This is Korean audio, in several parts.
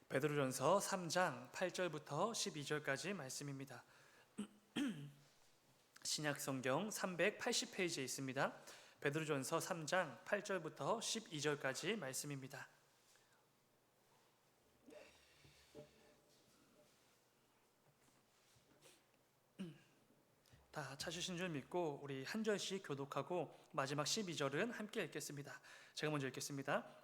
베드로전서 3장 8절부터 12절까지 말씀입니다. 신약성경 380페이지에 있습니다. 베드로전서 3장 8절부터 12절까지 말씀입니다. 다 찾으신 줄 믿고 우리 한 절씩 교독하고 마지막 12절은 함께 읽겠습니다. 제가 먼저 읽겠습니다.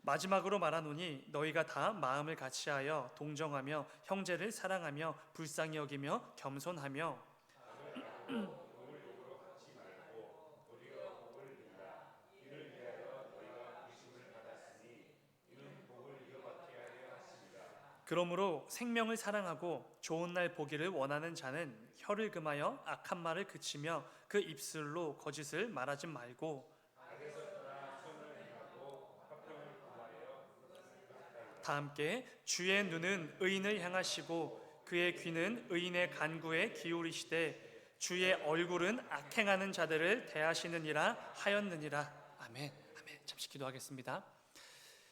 마지막으로 말하노니 너희가 다 마음을 같이하여 동정하며 형제를 사랑하며 불쌍히 여기며 겸손하며 그러므로 생명을 사랑하고 좋은 날 보기를 원하는 자는 혀를 금하여 악한 말을 그치며 그 입술로 거짓을 말하지 말고 다 함께 주의 눈은 의인을 향하시고 그의 귀는 의인의 간구에 기울이시되 주의 얼굴은 악행하는 자들을 대하시느니라 하였느니라. 아멘. 아멘. 잠시 기도하겠습니다.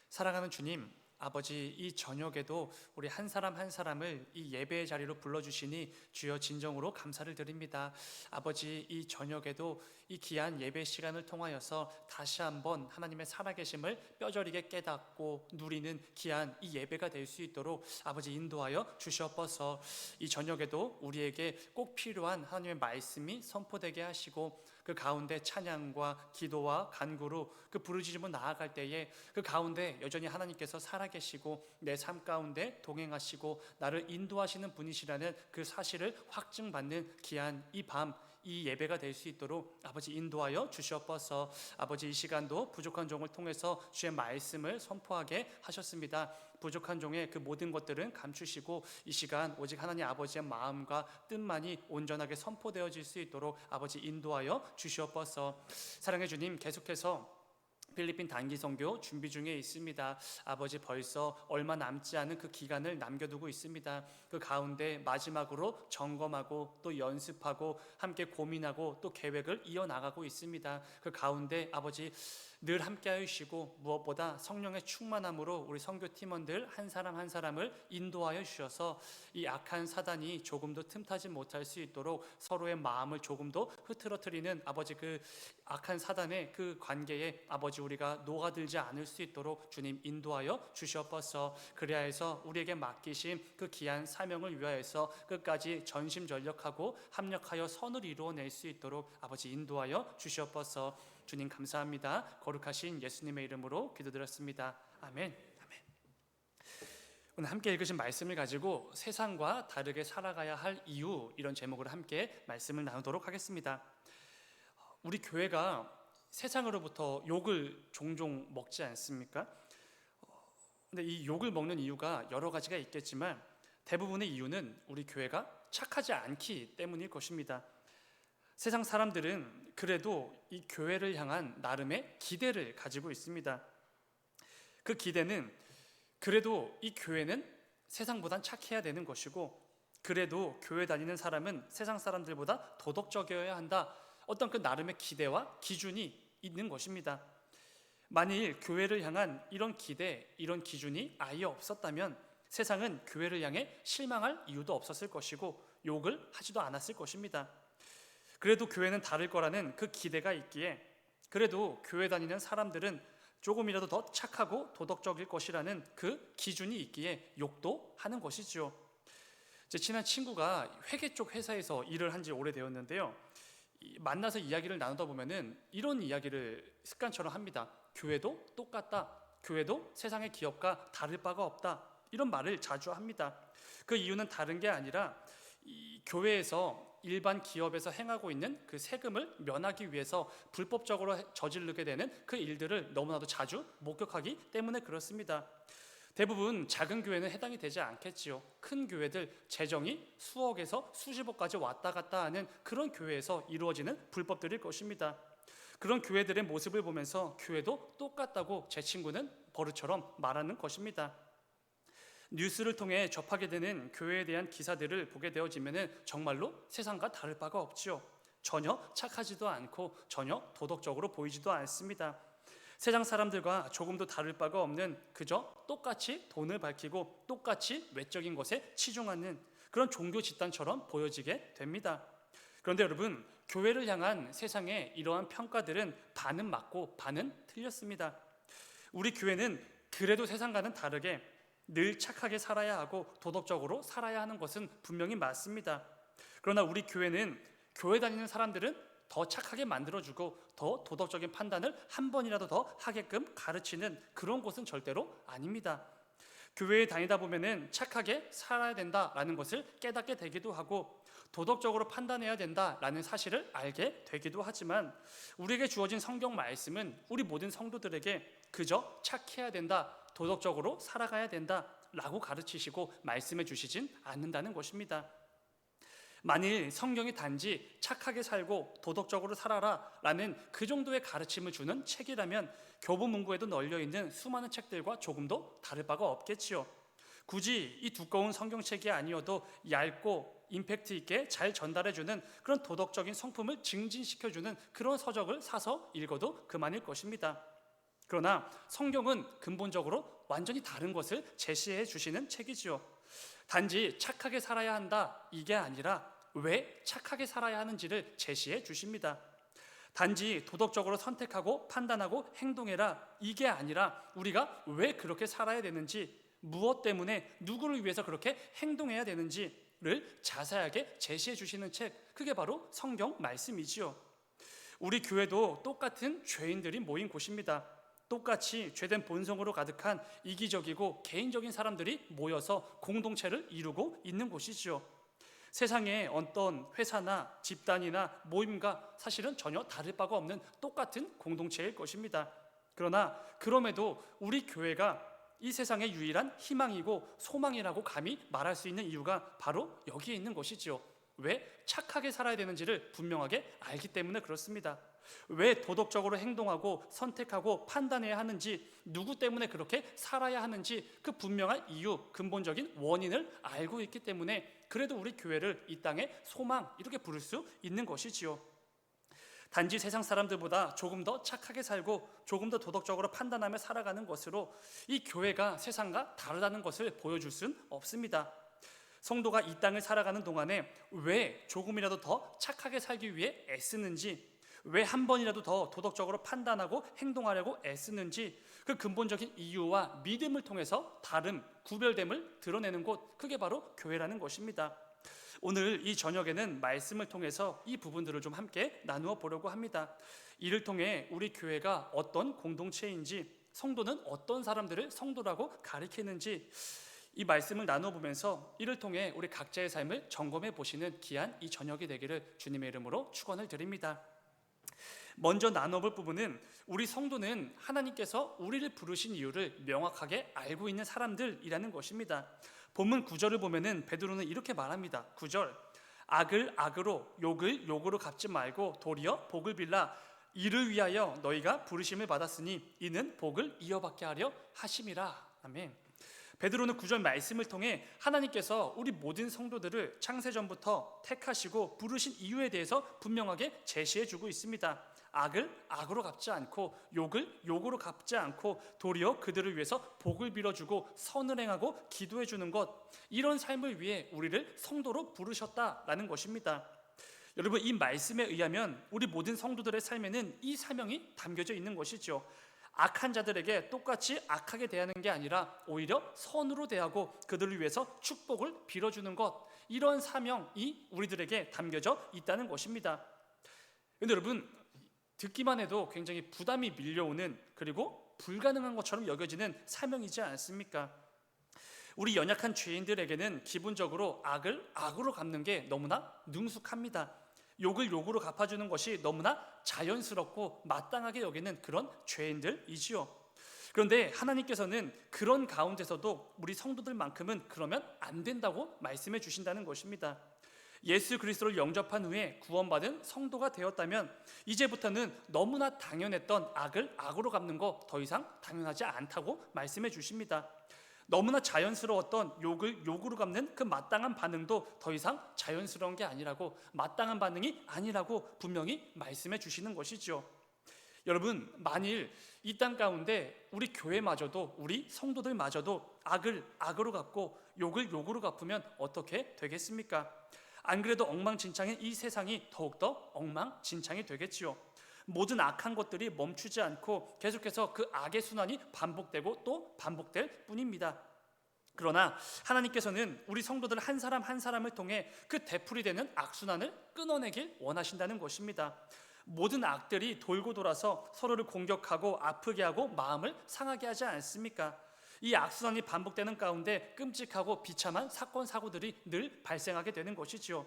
사랑하는 주님, 아버지, 이 저녁에도 우리 한 사람 한 사람을 이 예배의 자리로 불러주시니 주여 진정으로 감사를 드립니다. 아버지, 이 저녁에도 이 귀한 예배 시간을 통하여서 다시 한번 하나님의 살아계심을 뼈저리게 깨닫고 누리는 귀한 이 예배가 될 수 있도록 아버지 인도하여 주시옵소서. 이 저녁에도 우리에게 꼭 필요한 하나님의 말씀이 선포되게 하시고 그 가운데 찬양과 기도와 간구로 그 부르짖음으로 나아갈 때에 그 가운데 여전히 하나님께서 살아계시고 내 삶 가운데 동행하시고 나를 인도하시는 분이시라는 그 사실을 확증받는 귀한 이 밤, 이 예배가 될 수 있도록 아버지 인도하여 주시옵소서. 아버지, 이 시간도 부족한 종을 통해서 주의 말씀을 선포하게 하셨습니다. 부족한 종의 그 모든 것들은 감추시고 이 시간 오직 하나님 아버지의 마음과 뜻만이 온전하게 선포되어질 수 있도록 아버지 인도하여 주시옵소서. 사랑의 주님, 계속해서 필리핀 단기 선교 준비 중에 있습니다. 아버지, 벌써 얼마 남지 않은 그 기간을 남겨두고 있습니다. 그 가운데 마지막으로 점검하고 또 연습하고 함께 고민하고 또 계획을 이어나가고 있습니다. 그 가운데 아버지 늘 함께 하시고 무엇보다 성령의 충만함으로 우리 선교팀원들 한 사람 한 사람을 인도하여 주셔서 이 악한 사단이 조금도 틈타지 못할 수 있도록 서로의 마음을 조금도 흐트러뜨리는 아버지 그 악한 사단의 그 관계에 아버지 우리가 녹아들지 않을 수 있도록 주님 인도하여 주시옵소서. 그래야 해서 우리에게 맡기신 그 귀한 사명을 위하여서 끝까지 전심전력하고 합력하여 선을 이루어낼 수 있도록 아버지 인도하여 주시옵소서. 주님 감사합니다. 거룩하신 예수님의 이름으로 기도드렸습니다. 아멘. 아멘. 오늘 함께 읽으신 말씀을 가지고 세상과 다르게 살아가야 할 이유, 이런 제목으로 함께 말씀을 나누도록 하겠습니다. 우리 교회가 세상으로부터 욕을 종종 먹지 않습니까? 근데 이 욕을 먹는 이유가 여러 가지가 있겠지만 대부분의 이유는 우리 교회가 착하지 않기 때문일 것입니다. 세상 사람들은 그래도 이 교회를 향한 나름의 기대를 가지고 있습니다. 그 기대는 그래도 이 교회는 세상보단 착해야 되는 것이고, 그래도 교회 다니는 사람은 세상 사람들보다 도덕적이어야 한다, 어떤 그 나름의 기대와 기준이 있는 것입니다. 만일 교회를 향한 이런 기대, 이런 기준이 아예 없었다면 세상은 교회를 향해 실망할 이유도 없었을 것이고 욕을 하지도 않았을 것입니다. 그래도 교회는 다를 거라는 그 기대가 있기에, 그래도 교회 다니는 사람들은 조금이라도 더 착하고 도덕적일 것이라는 그 기준이 있기에 욕도 하는 것이죠. 제 친한 친구가 회계 쪽 회사에서 일을 한 지 오래되었는데요, 만나서 이야기를 나누다 보면은 이런 이야기를 습관처럼 합니다. 교회도 똑같다, 교회도 세상의 기업과 다를 바가 없다, 이런 말을 자주 합니다. 그 이유는 다른 게 아니라 이 교회에서 일반 기업에서 행하고 있는 그 세금을 면하기 위해서 불법적으로 저지르게 되는 그 일들을 너무나도 자주 목격하기 때문에 그렇습니다. 대부분 작은 교회는 해당이 되지 않겠지요. 큰 교회들 재정이 수억에서 수십억까지 왔다 갔다 하는 그런 교회에서 이루어지는 불법들일 것입니다. 그런 교회들의 모습을 보면서 교회도 똑같다고 제 친구는 버릇처럼 말하는 것입니다. 뉴스를 통해 접하게 되는 교회에 대한 기사들을 보게 되어지면 정말로 세상과 다를 바가 없지요. 전혀 착하지도 않고 전혀 도덕적으로 보이지도 않습니다. 세상 사람들과 조금도 다를 바가 없는 그저 똑같이 돈을 밝히고 똑같이 외적인 것에 치중하는 그런 종교 집단처럼 보여지게 됩니다. 그런데 여러분, 교회를 향한 세상의 이러한 평가들은 반은 맞고 반은 틀렸습니다. 우리 교회는 그래도 세상과는 다르게 늘 착하게 살아야 하고 도덕적으로 살아야 하는 것은 분명히 맞습니다. 그러나 우리 교회는 교회 다니는 사람들은 더 착하게 만들어주고 더 도덕적인 판단을 한 번이라도 더 하게끔 가르치는 그런 곳은 절대로 아닙니다. 교회에 다니다 보면은 착하게 살아야 된다라는 것을 깨닫게 되기도 하고 도덕적으로 판단해야 된다라는 사실을 알게 되기도 하지만 우리에게 주어진 성경 말씀은 우리 모든 성도들에게 그저 착해야 된다, 도덕적으로 살아가야 된다라고 가르치시고 말씀해 주시진 않는다는 것입니다. 만일 성경이 단지 착하게 살고 도덕적으로 살아라 라는 그 정도의 가르침을 주는 책이라면 교보문고에도 널려있는 수많은 책들과 조금도 다를 바가 없겠지요. 굳이 이 두꺼운 성경책이 아니어도 얇고 임팩트 있게 잘 전달해주는 그런 도덕적인 성품을 증진시켜주는 그런 서적을 사서 읽어도 그만일 것입니다. 그러나 성경은 근본적으로 완전히 다른 것을 제시해 주시는 책이지요. 단지 착하게 살아야 한다 이게 아니라 왜 착하게 살아야 하는지를 제시해 주십니다. 단지 도덕적으로 선택하고 판단하고 행동해라 이게 아니라 우리가 왜 그렇게 살아야 되는지, 무엇 때문에 누구를 위해서 그렇게 행동해야 되는지를 자세하게 제시해 주시는 책, 그게 바로 성경 말씀이지요. 우리 교회도 똑같은 죄인들이 모인 곳입니다. 똑같이 죄된 본성으로 가득한 이기적이고 개인적인 사람들이 모여서 공동체를 이루고 있는 곳이지요. 세상에 어떤 회사나 집단이나 모임과 사실은 전혀 다를 바가 없는 똑같은 공동체일 것입니다. 그러나 그럼에도 우리 교회가 이 세상의 유일한 희망이고 소망이라고 감히 말할 수 있는 이유가 바로 여기에 있는 것이지요. 왜 착하게 살아야 되는지를 분명하게 알기 때문에 그렇습니다. 왜 도덕적으로 행동하고 선택하고 판단해야 하는지, 누구 때문에 그렇게 살아야 하는지 그 분명한 이유, 근본적인 원인을 알고 있기 때문에 그래도 우리 교회를 이 땅의 소망 이렇게 부를 수 있는 것이지요. 단지 세상 사람들보다 조금 더 착하게 살고 조금 더 도덕적으로 판단하며 살아가는 것으로 이 교회가 세상과 다르다는 것을 보여줄 수는 없습니다. 성도가 이 땅을 살아가는 동안에 왜 조금이라도 더 착하게 살기 위해 애쓰는지, 왜 한 번이라도 더 도덕적으로 판단하고 행동하려고 애쓰는지 그 근본적인 이유와 믿음을 통해서 다름, 구별됨을 드러내는 곳, 그게 바로 교회라는 것입니다. 오늘 이 저녁에는 말씀을 통해서 이 부분들을 좀 함께 나누어 보려고 합니다. 이를 통해 우리 교회가 어떤 공동체인지, 성도는 어떤 사람들을 성도라고 가리키는지 이 말씀을 나누어 보면서 이를 통해 우리 각자의 삶을 점검해 보시는 귀한 이 저녁이 되기를 주님의 이름으로 축원을 드립니다. 먼저 나눠볼 부분은 우리 성도는 하나님께서 우리를 부르신 이유를 명확하게 알고 있는 사람들이라는 것입니다. 본문 9절을 보면은 베드로는 이렇게 말합니다. 9절, 악을 악으로 욕을 욕으로 갚지 말고 도리어 복을 빌라. 이를 위하여 너희가 부르심을 받았으니 이는 복을 이어받게 하려 하심이라. 아멘. 베드로는 9절 말씀을 통해 하나님께서 우리 모든 성도들을 창세전부터 택하시고 부르신 이유에 대해서 분명하게 제시해주고 있습니다. 악을 악으로 갚지 않고 욕을 욕으로 갚지 않고 도리어 그들을 위해서 복을 빌어주고 선을 행하고 기도해주는 것, 이런 삶을 위해 우리를 성도로 부르셨다라는 것입니다. 여러분, 이 말씀에 의하면 우리 모든 성도들의 삶에는 이 사명이 담겨져 있는 것이죠. 악한 자들에게 똑같이 악하게 대하는 게 아니라 오히려 선으로 대하고 그들을 위해서 축복을 빌어주는 것, 이런 사명이 우리들에게 담겨져 있다는 것입니다. 그런데 여러분, 듣기만 해도 굉장히 부담이 밀려오는, 그리고 불가능한 것처럼 여겨지는 사명이지 않습니까? 우리 연약한 죄인들에게는 기본적으로 악을 악으로 갚는 게 너무나 능숙합니다. 욕을 욕으로 갚아주는 것이 너무나 자연스럽고 마땅하게 여기는 그런 죄인들이지요. 그런데 하나님께서는 그런 가운데서도 우리 성도들만큼은 그러면 안 된다고 말씀해 주신다는 것입니다. 예수 그리스도를 영접한 후에 구원받은 성도가 되었다면 이제부터는 너무나 당연했던 악을 악으로 갚는 거 더 이상 당연하지 않다고 말씀해 주십니다. 너무나 자연스러웠던 욕을 욕으로 갚는 그 마땅한 반응도 더 이상 자연스러운 게 아니라고, 마땅한 반응이 아니라고 분명히 말씀해 주시는 것이죠. 여러분, 만일 이 땅 가운데 우리 교회마저도, 우리 성도들마저도 악을 악으로 갚고 욕을 욕으로 갚으면 어떻게 되겠습니까? 안 그래도 엉망진창인 이 세상이 더욱더 엉망진창이 되겠지요. 모든 악한 것들이 멈추지 않고 계속해서 그 악의 순환이 반복되고 또 반복될 뿐입니다. 그러나 하나님께서는 우리 성도들 한 사람 한 사람을 통해 그 되풀이되는 악순환을 끊어내길 원하신다는 것입니다. 모든 악들이 돌고 돌아서 서로를 공격하고 아프게 하고 마음을 상하게 하지 않습니까? 이 악순환이 반복되는 가운데 끔찍하고 비참한 사건 사고들이 늘 발생하게 되는 것이지요.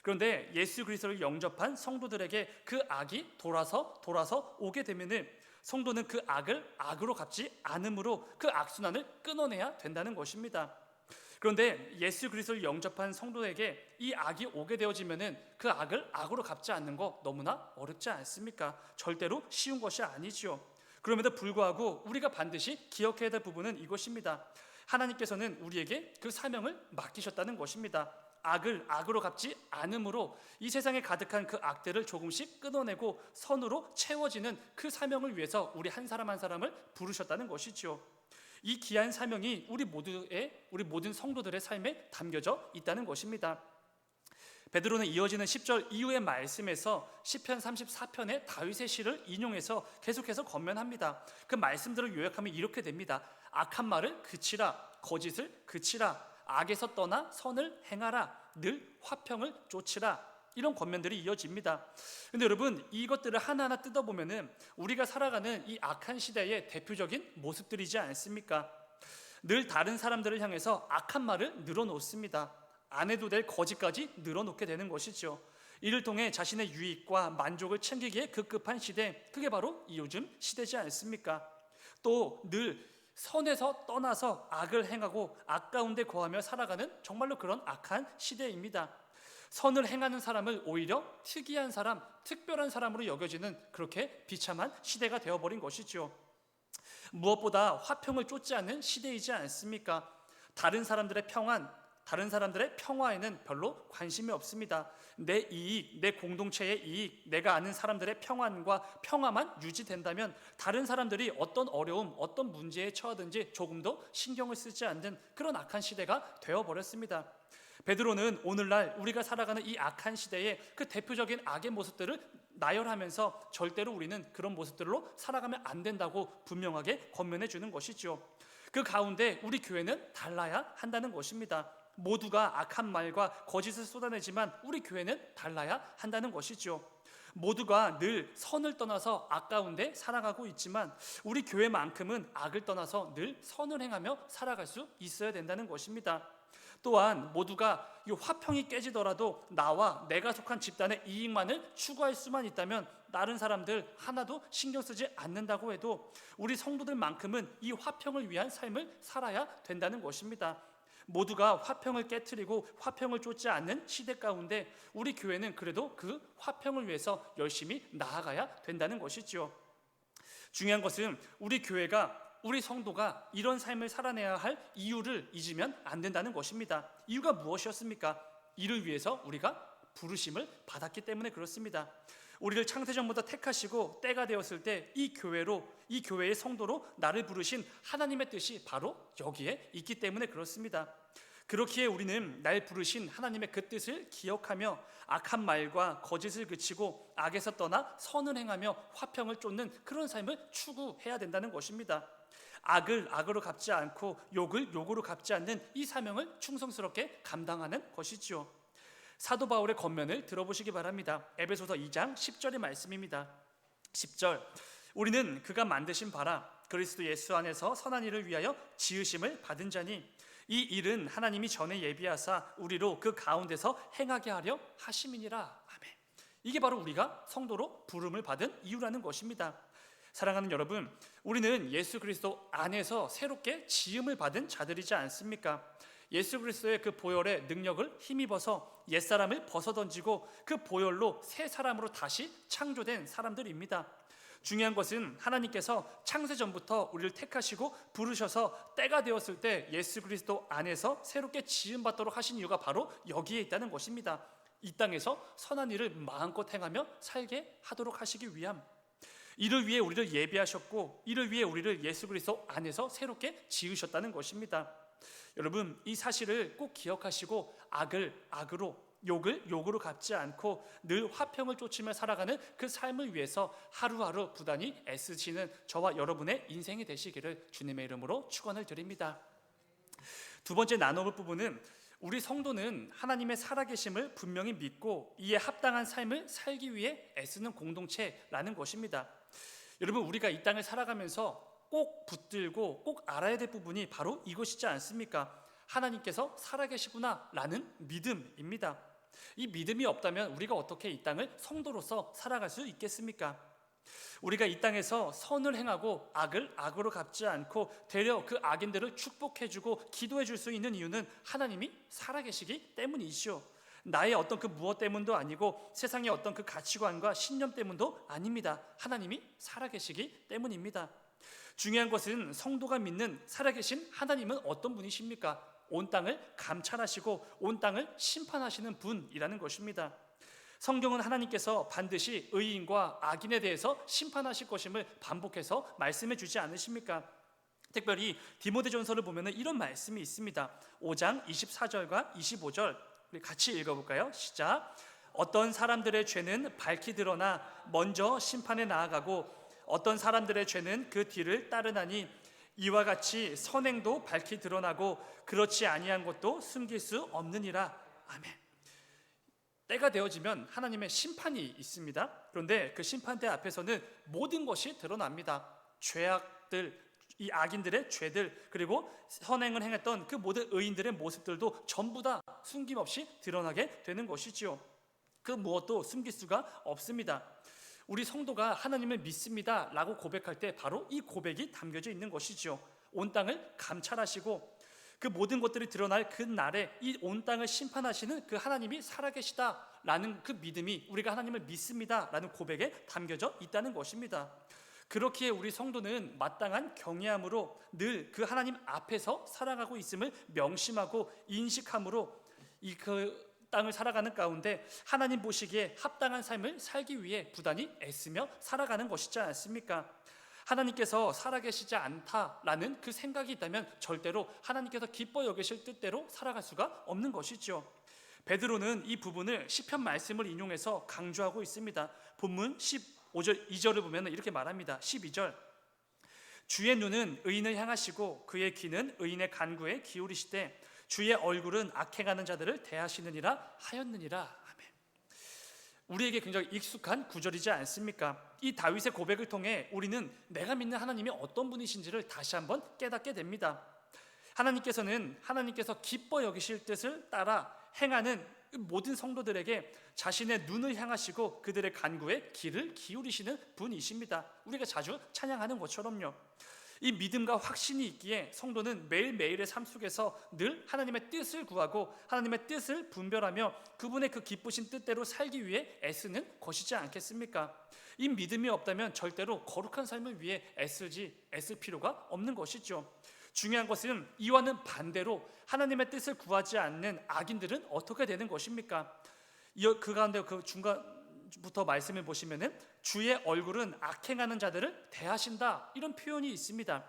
그런데 예수 그리스도를 영접한 성도들에게 그 악이 돌아서 오게 되면은 성도는 그 악을 악으로 갚지 않으므로 그 악순환을 끊어내야 된다는 것입니다. 그런데 예수 그리스도를 영접한 성도에게 이 악이 오게 되어지면은 그 악을 악으로 갚지 않는 거 너무나 어렵지 않습니까? 절대로 쉬운 것이 아니지요. 그럼에도 불구하고 우리가 반드시 기억해야 될 부분은 이것입니다. 하나님께서는 우리에게 그 사명을 맡기셨다는 것입니다. 악을 악으로 갚지 않으므로 이 세상에 가득한 그 악들을 조금씩 끊어내고 선으로 채워지는 그 사명을 위해서 우리 한 사람 한 사람을 부르셨다는 것이지요. 이 귀한 사명이 우리 모든 성도들의 삶에 담겨져 있다는 것입니다. 베드로는 이어지는 10절 이후의 말씀에서 시편 34편의 다윗의 시를 인용해서 계속해서 권면합니다. 그 말씀들을 요약하면 이렇게 됩니다. 악한 말을 그치라, 거짓을 그치라, 악에서 떠나 선을 행하라, 늘 화평을 쫓으라. 이런 권면들이 이어집니다. 근데 여러분, 이것들을 하나하나 뜯어보면은 우리가 살아가는 이 악한 시대의 대표적인 모습들이지 않습니까? 늘 다른 사람들을 향해서 악한 말을 늘어놓습니다. 안 해도 될 거짓까지 늘어놓게 되는 것이죠. 이를 통해 자신의 유익과 만족을 챙기기에 급급한 시대, 그게 바로 이 요즘 시대지 않습니까? 또 늘 선에서 떠나서 악을 행하고 악 가운데 거하며 살아가는 정말로 그런 악한 시대입니다. 선을 행하는 사람을 오히려 특이한 사람, 특별한 사람으로 여겨지는 그렇게 비참한 시대가 되어버린 것이죠. 무엇보다 화평을 쫓지 않는 시대이지 않습니까? 다른 사람들의 평화에는 별로 관심이 없습니다. 내 이익, 내 공동체의 이익, 내가 아는 사람들의 평안과 평화만 유지된다면 다른 사람들이 어떤 어려움, 어떤 문제에 처하든지 조금도 신경을 쓰지 않는 그런 악한 시대가 되어버렸습니다. 베드로는 오늘날 우리가 살아가는 이 악한 시대의 그 대표적인 악의 모습들을 나열하면서 절대로 우리는 그런 모습들로 살아가면 안 된다고 분명하게 권면해 주는 것이죠. 그 가운데 우리 교회는 달라야 한다는 것입니다. 모두가 악한 말과 거짓을 쏟아내지만 우리 교회는 달라야 한다는 것이죠. 모두가 늘 선을 떠나서 악 가운데 살아가고 있지만 우리 교회만큼은 악을 떠나서 늘 선을 행하며 살아갈 수 있어야 된다는 것입니다. 또한 모두가 이 화평이 깨지더라도 나와 내가 속한 집단의 이익만을 추구할 수만 있다면 다른 사람들 하나도 신경 쓰지 않는다고 해도 우리 성도들만큼은 이 화평을 위한 삶을 살아야 된다는 것입니다. 모두가 화평을 깨트리고 화평을 쫓지 않는 시대 가운데 우리 교회는 그래도 그 화평을 위해서 열심히 나아가야 된다는 것이지요. 중요한 것은 우리 교회가, 우리 성도가 이런 삶을 살아내야 할 이유를 잊으면 안 된다는 것입니다. 이유가 무엇이었습니까? 이를 위해서 우리가 부르심을 받았기 때문에 그렇습니다. 우리를 창세전부터 택하시고 때가 되었을 때 이 교회의 성도로 나를 부르신 하나님의 뜻이 바로 여기에 있기 때문에 그렇습니다. 그렇기에 우리는 날 부르신 하나님의 그 뜻을 기억하며 악한 말과 거짓을 그치고 악에서 떠나 선을 행하며 화평을 쫓는 그런 삶을 추구해야 된다는 것입니다. 악을 악으로 갚지 않고 욕을 욕으로 갚지 않는 이 사명을 충성스럽게 감당하는 것이지요. 사도 바울의 권면을 들어보시기 바랍니다. 에베소서 2장 10절의 말씀입니다. 10절, 우리는 그가 만드신 바라 그리스도 예수 안에서 선한 일을 위하여 지으심을 받은 자니 이 일은 하나님이 전에 예비하사 우리로 그 가운데서 행하게 하려 하심이니라. 아멘. 이게 바로 우리가 성도로 부름을 받은 이유라는 것입니다. 사랑하는 여러분, 우리는 예수 그리스도 안에서 새롭게 지음을 받은 자들이지 않습니까? 예수 그리스도의 그 보혈의 능력을 힘입어서 옛사람을 벗어던지고 그 보혈로 새 사람으로 다시 창조된 사람들입니다. 중요한 것은 하나님께서 창세전부터 우리를 택하시고 부르셔서 때가 되었을 때 예수 그리스도 안에서 새롭게 지음받도록 하신 이유가 바로 여기에 있다는 것입니다. 이 땅에서 선한 일을 마음껏 행하며 살게 하도록 하시기 위함. 이를 위해 우리를 예비하셨고 이를 위해 우리를 예수 그리스도 안에서 새롭게 지으셨다는 것입니다. 여러분, 이 사실을 꼭 기억하시고 악을 악으로, 욕을 욕으로 갚지 않고 늘 화평을 쫓으며 살아가는 그 삶을 위해서 하루하루 부단히 애쓰시는 저와 여러분의 인생이 되시기를 주님의 이름으로 축원을 드립니다. 두 번째 나눠볼 부분은 우리 성도는 하나님의 살아계심을 분명히 믿고 이에 합당한 삶을 살기 위해 애쓰는 공동체라는 것입니다. 여러분, 우리가 이 땅을 살아가면서 꼭 붙들고 꼭 알아야 될 부분이 바로 이것이지 않습니까? 하나님께서 살아계시구나 라는 믿음입니다. 이 믿음이 없다면 우리가 어떻게 이 땅을 성도로서 살아갈 수 있겠습니까? 우리가 이 땅에서 선을 행하고 악을 악으로 갚지 않고 되려 그 악인들을 축복해주고 기도해줄 수 있는 이유는 하나님이 살아계시기 때문이시오. 나의 어떤 그 무엇 때문도 아니고 세상의 어떤 그 가치관과 신념 때문도 아닙니다. 하나님이 살아계시기 때문입니다. 중요한 것은 성도가 믿는 살아계신 하나님은 어떤 분이십니까? 온 땅을 감찰하시고 온 땅을 심판하시는 분이라는 것입니다. 성경은 하나님께서 반드시 의인과 악인에 대해서 심판하실 것임을 반복해서 말씀해 주지 않으십니까? 특별히 디모데전서를 보면 이런 말씀이 있습니다. 5장 24절과 25절 우리 같이 읽어볼까요? 시작. 어떤 사람들의 죄는 밝히 드러나 먼저 심판에 나아가고 어떤 사람들의 죄는 그 뒤를 따르나니 이와 같이 선행도 밝히 드러나고 그렇지 아니한 것도 숨길 수 없느니라. 아멘. 때가 되어지면 하나님의 심판이 있습니다. 그런데 그 심판대 앞에서는 모든 것이 드러납니다. 죄악들, 이 악인들의 죄들, 그리고 선행을 행했던 그 모든 의인들의 모습들도 전부 다 숨김없이 드러나게 되는 것이지요. 그 무엇도 숨길 수가 없습니다. 우리 성도가 하나님을 믿습니다 라고 고백할 때 바로 이 고백이 담겨져 있는 것이죠. 온 땅을 감찰하시고 그 모든 것들이 드러날 그 날에 이 온 땅을 심판하시는 그 하나님이 살아계시다 라는 그 믿음이 우리가 하나님을 믿습니다 라는 고백에 담겨져 있다는 것입니다. 그렇기에 우리 성도는 마땅한 경외함으로 늘 그 하나님 앞에서 살아가고 있음을 명심하고 인식함으로 이 그 땅을 살아가는 가운데 하나님 보시기에 합당한 삶을 살기 위해 부단히 애쓰며 살아가는 것이지 않습니까? 하나님께서 살아계시지 않다라는 그 생각이 있다면 절대로 하나님께서 기뻐 여기실 뜻대로 살아갈 수가 없는 것이죠. 베드로는 이 부분을 시편 말씀을 인용해서 강조하고 있습니다. 본문 15절 2절을 보면 이렇게 말합니다. 12절 주의 눈은 의인을 향하시고 그의 귀는 의인의 간구에 기울이시되 주의 얼굴은 악행하는 자들을 대하시느니라 하였느니라. 아멘. 우리에게 굉장히 익숙한 구절이지 않습니까? 이 다윗의 고백을 통해 우리는 내가 믿는 하나님이 어떤 분이신지를 다시 한번 깨닫게 됩니다. 하나님께서 기뻐 여기실 뜻을 따라 행하는 모든 성도들에게 자신의 눈을 향하시고 그들의 간구에 귀를 기울이시는 분이십니다. 우리가 자주 찬양하는 것처럼요. 이 믿음과 확신이 있기에 성도는 매일매일의 삶 속에서 늘 하나님의 뜻을 구하고 하나님의 뜻을 분별하며 그분의 그 기쁘신 뜻대로 살기 위해 애쓰는 것이지 않겠습니까? 이 믿음이 없다면 절대로 거룩한 삶을 위해 애쓸 필요가 없는 것이죠. 중요한 것은 이와는 반대로 하나님의 뜻을 구하지 않는 악인들은 어떻게 되는 것입니까? 그 가운데 그 중간부터 말씀을 보시면은 주의 얼굴은 악행하는 자들을 대하신다 이런 표현이 있습니다.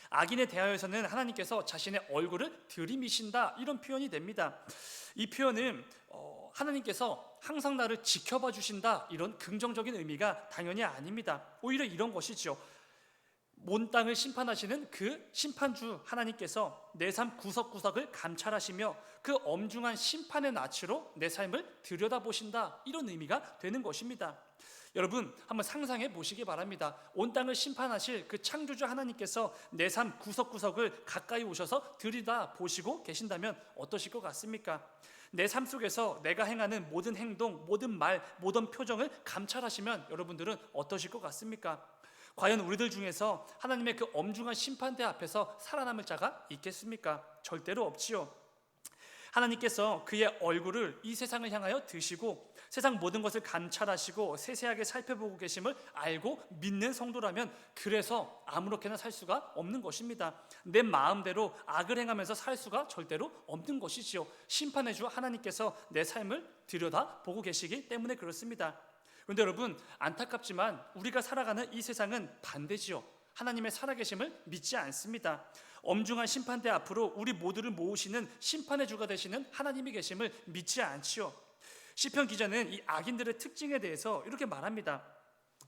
악인에 대하여서는 하나님께서 자신의 얼굴을 들이미신다 이런 표현이 됩니다. 이 표현은 하나님께서 항상 나를 지켜봐 주신다 이런 긍정적인 의미가 당연히 아닙니다. 오히려 이런 것이죠. 온 땅을 심판하시는 그 심판주 하나님께서 내 삶 구석구석을 감찰하시며 그 엄중한 심판의 낯으로 내 삶을 들여다보신다 이런 의미가 되는 것입니다. 여러분 한번 상상해 보시기 바랍니다. 온 땅을 심판하실 그 창조주 하나님께서 내 삶 구석구석을 가까이 오셔서 들여다보시고 계신다면 어떠실 것 같습니까? 내 삶 속에서 내가 행하는 모든 행동, 모든 말, 모든 표정을 감찰하시면 여러분들은 어떠실 것 같습니까? 과연 우리들 중에서 하나님의 그 엄중한 심판대 앞에서 살아남을 자가 있겠습니까? 절대로 없지요. 하나님께서 그의 얼굴을 이 세상을 향하여 드시고 세상 모든 것을 감찰하시고 세세하게 살펴보고 계심을 알고 믿는 성도라면 그래서 아무렇게나 살 수가 없는 것입니다. 내 마음대로 악을 행하면서 살 수가 절대로 없는 것이지요. 심판의 주 하나님께서 내 삶을 들여다보고 계시기 때문에 그렇습니다. 그런데 여러분, 안타깝지만 우리가 살아가는 이 세상은 반대지요. 하나님의 살아계심을 믿지 않습니다. 엄중한 심판대 앞으로 우리 모두를 모으시는 심판의 주가 되시는 하나님이 계심을 믿지 않지요. 시편 기자는 이 악인들의 특징에 대해서 이렇게 말합니다.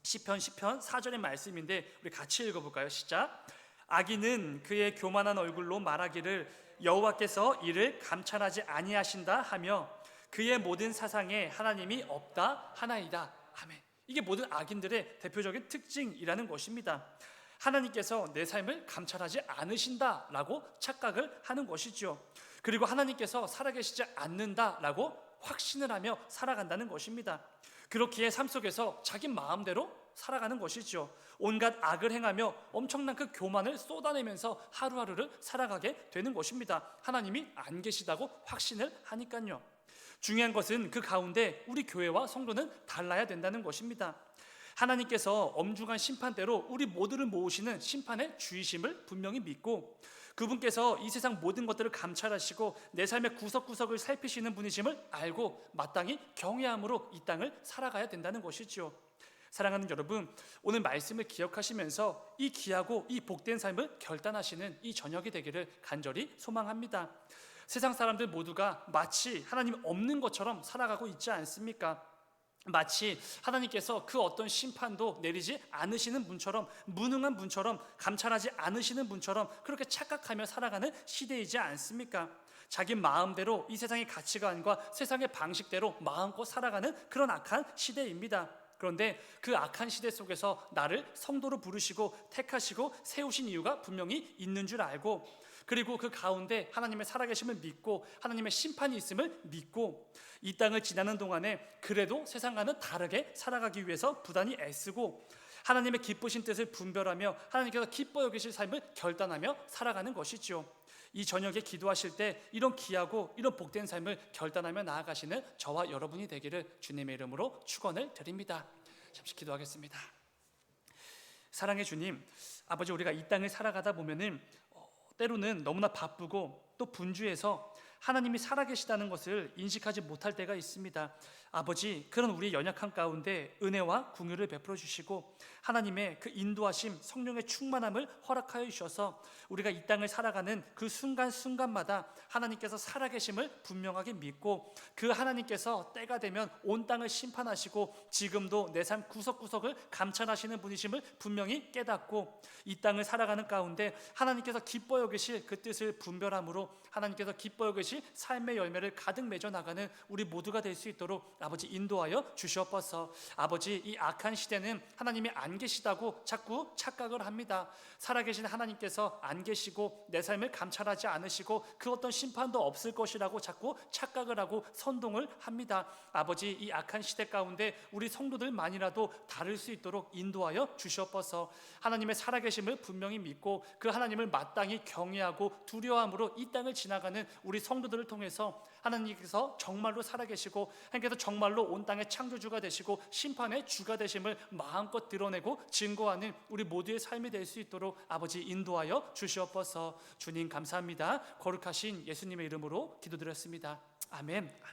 시편 4절의 말씀인데 우리 같이 읽어볼까요? 시작. 악인은 그의 교만한 얼굴로 말하기를 여호와께서 이를 감찰하지 아니하신다 하며 그의 모든 사상에 하나님이 없다 하나이다. 아멘. 이게 모든 악인들의 대표적인 특징이라는 것입니다. 하나님께서 내 삶을 감찰하지 않으신다라고 착각을 하는 것이죠. 그리고 하나님께서 살아계시지 않는다라고 확신을 하며 살아간다는 것입니다. 그렇기에 삶 속에서 자기 마음대로 살아가는 것이죠. 온갖 악을 행하며 엄청난 그 교만을 쏟아내면서 하루하루를 살아가게 되는 것입니다. 하나님이 안 계시다고 확신을 하니까요. 중요한 것은 그 가운데 우리 교회와 성도는 달라야 된다는 것입니다. 하나님께서 엄중한 심판대로 우리 모두를 모으시는 심판의 주이심을 분명히 믿고 그분께서 이 세상 모든 것들을 감찰하시고 내 삶의 구석구석을 살피시는 분이심을 알고 마땅히 경외함으로 이 땅을 살아가야 된다는 것이죠. 사랑하는 여러분, 오늘 말씀을 기억하시면서 이 귀하고 이 복된 삶을 결단하시는 이 저녁이 되기를 간절히 소망합니다. 세상 사람들 모두가 마치 하나님 없는 것처럼 살아가고 있지 않습니까? 마치 하나님께서 그 어떤 심판도 내리지 않으시는 분처럼, 무능한 분처럼, 감찰하지 않으시는 분처럼 그렇게 착각하며 살아가는 시대이지 않습니까? 자기 마음대로 이 세상의 가치관과 세상의 방식대로 마음껏 살아가는 그런 악한 시대입니다. 그런데 그 악한 시대 속에서 나를 성도로 부르시고 택하시고 세우신 이유가 분명히 있는 줄 알고, 그리고 그 가운데 하나님의 살아계심을 믿고 하나님의 심판이 있음을 믿고 이 땅을 지나는 동안에 그래도 세상과는 다르게 살아가기 위해서 부단히 애쓰고 하나님의 기쁘신 뜻을 분별하며 하나님께서 기뻐 여기실 삶을 결단하며 살아가는 것이죠. 이 저녁에 기도하실 때 이런 귀하고 이런 복된 삶을 결단하며 나아가시는 저와 여러분이 되기를 주님의 이름으로 축원을 드립니다. 잠시 기도하겠습니다. 사랑의 주님, 아버지, 우리가 이 땅을 살아가다 보면은 때로는 너무나 바쁘고 또 분주해서 하나님이 살아계시다는 것을 인식하지 못할 때가 있습니다. 아버지, 그런 우리의 연약한 가운데 은혜와 긍휼을 베풀어 주시고 하나님의 그 인도하심, 성령의 충만함을 허락하여 주셔서 우리가 이 땅을 살아가는 그 순간순간마다 하나님께서 살아계심을 분명하게 믿고 그 하나님께서 때가 되면 온 땅을 심판하시고 지금도 내 삶 구석구석을 감찰하시는 분이심을 분명히 깨닫고 이 땅을 살아가는 가운데 하나님께서 기뻐 여기실 그 뜻을 분별함으로 하나님께서 기뻐 여기실 삶의 열매를 가득 맺어 나가는 우리 모두가 될 수 있도록 아버지 인도하여 주시옵소서. 아버지, 이 악한 시대는 하나님이 안 계시다고 자꾸 착각을 합니다. 살아계신 하나님께서 안 계시고 내 삶을 감찰하지 않으시고 그 어떤 심판도 없을 것이라고 자꾸 착각을 하고 선동을 합니다. 아버지, 이 악한 시대 가운데 우리 성도들만이라도 다를 수 있도록 인도하여 주시옵소서. 하나님의 살아계심을 분명히 믿고 그 하나님을 마땅히 경외하고 두려워함으로 이 땅을 지나가는 우리 성도들을 통해서 하나님께서 정말로 살아계시고 하나님께서 정말로 온 땅의 창조주가 되시고 심판의 주가 되심을 마음껏 드러내고 증거하는 우리 모두의 삶이 될 수 있도록 아버지 인도하여 주시옵소서. 주님 감사합니다. 거룩하신 예수님의 이름으로 기도드렸습니다. 아멘.